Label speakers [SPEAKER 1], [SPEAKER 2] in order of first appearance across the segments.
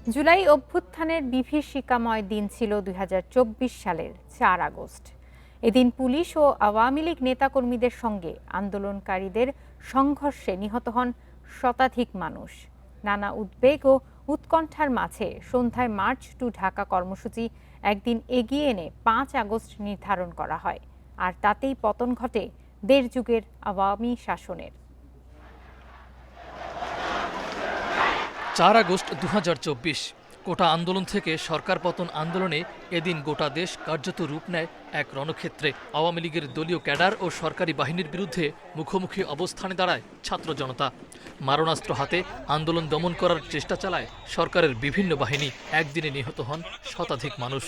[SPEAKER 1] জুলাই অভ্যুত্থানের বিভীষিকাময় দিন ছিল ২০২৪ সালের ৪ আগস্ট। এদিন পুলিশ ও আওয়ামী লীগ নেতাকর্মীদের সঙ্গে আন্দোলনকারীদের সংঘর্ষে নিহত হন শতাধিক মানুষ। নানা উদ্বেগ ও উৎকণ্ঠার মাঝে সন্ধ্যায় মার্চ টু ঢাকা কর্মসূচি একদিন এগিয়ে এনে ৫ আগস্ট নির্ধারণ করা হয়। আর তাতেই পতন ঘটে দেড় যুগের আওয়ামী শাসনের।
[SPEAKER 2] ৪ আগস্ট ২০২৪ কোটা আন্দোলন থেকে সরকার পতন আন্দোলনে এদিন গোটা দেশ কার্যত রূপ নেয় এক রণক্ষেত্রে। আওয়ামী লীগের দলীয় ক্যাডার ও সরকারি বাহিনীর বিরুদ্ধে মুখোমুখি অবস্থানে দাঁড়ায় ছাত্র জনতা। মারণাস্ত্র হাতে আন্দোলন দমন করার চেষ্টা চালায় সরকারের বিভিন্ন বাহিনী। একদিনে নিহত হন শতাধিক মানুষ।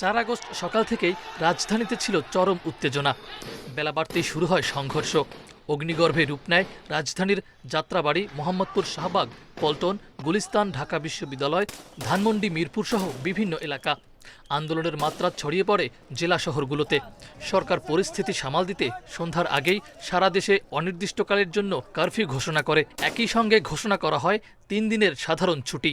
[SPEAKER 2] ৪ আগস্ট সকাল থেকেই রাজধানীতে ছিল চরম উত্তেজনা। বেলা বাড়তেই শুরু হয় সংঘর্ষ। অগ্নিগর্ভে রূপ নেয় রাজধানীর যাত্রাবাড়ি, মোহাম্মদপুর, শাহবাগ, পল্টন, গুলিস্তান, ঢাকা বিশ্ববিদ্যালয়, ধানমন্ডি, মিরপুর সহ বিভিন্ন এলাকা। আন্দোলনের মাত্রা ছড়িয়ে পড়ে জেলা শহরগুলোতে। সরকার পরিস্থিতি সামাল দিতে সন্ধ্যার আগেই সারা দেশে অনির্দিষ্টকালের জন্য কারফিউ ঘোষণা করে। একই সঙ্গে ঘোষণা করা হয় ৩ দিনের সাধারণ ছুটি।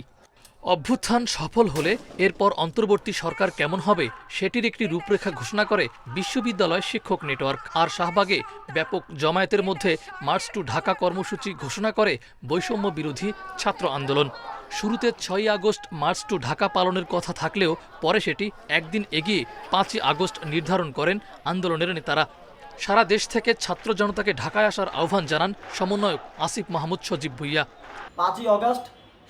[SPEAKER 2] অভ্যুত্থান সফল হলে এরপর অন্তর্বর্তী সরকার কেমন হবে সেটির একটি রূপরেখা ঘোষণা করে বিশ্ববিদ্যালয় শিক্ষক নেটওয়ার্ক। আর শাহবাগে ব্যাপক জমায়েতের মধ্যে মার্চ টু ঢাকা কর্মসূচি ঘোষণা করে বৈষম্য বিরোধী ছাত্র আন্দোলন। শুরুতে ৬ আগস্ট মার্চ টু ঢাকা পালনের কথা থাকলেও পরে সেটি একদিন এগিয়ে ৫ই আগস্ট নির্ধারণ করেন আন্দোলনের নেতারা। সারা দেশ থেকে ছাত্র জনতাকে ঢাকায় আসার আহ্বান জানান সমন্বয়ক আসিফ মাহমুদ সজীব ভুইয়া।
[SPEAKER 3] ৫ই আগস্ট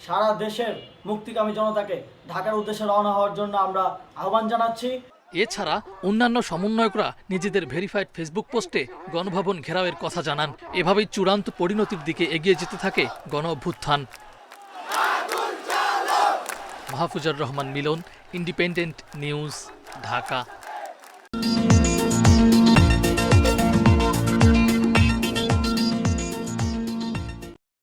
[SPEAKER 3] সারা দেশের মুক্তিকামী জনতাকে ঢাকার উদ্দেশ্যে রওনা হওয়ার জন্য আমরা আহ্বান জানাচ্ছি।
[SPEAKER 2] এছাড়া অন্যান্য সমন্বয়করা নিজেদের ভেরিফাইড ফেসবুক পোস্টে গণভবন ঘেরাওয়ের কথা জানান। এভাবেই চূড়ান্ত পরিণতির দিকে এগিয়ে যেতে থাকে গণ অভ্যুত্থান। মাহফুজার রহমান মিলন, ইন্ডিপেন্ডেন্ট নিউজ, ঢাকা।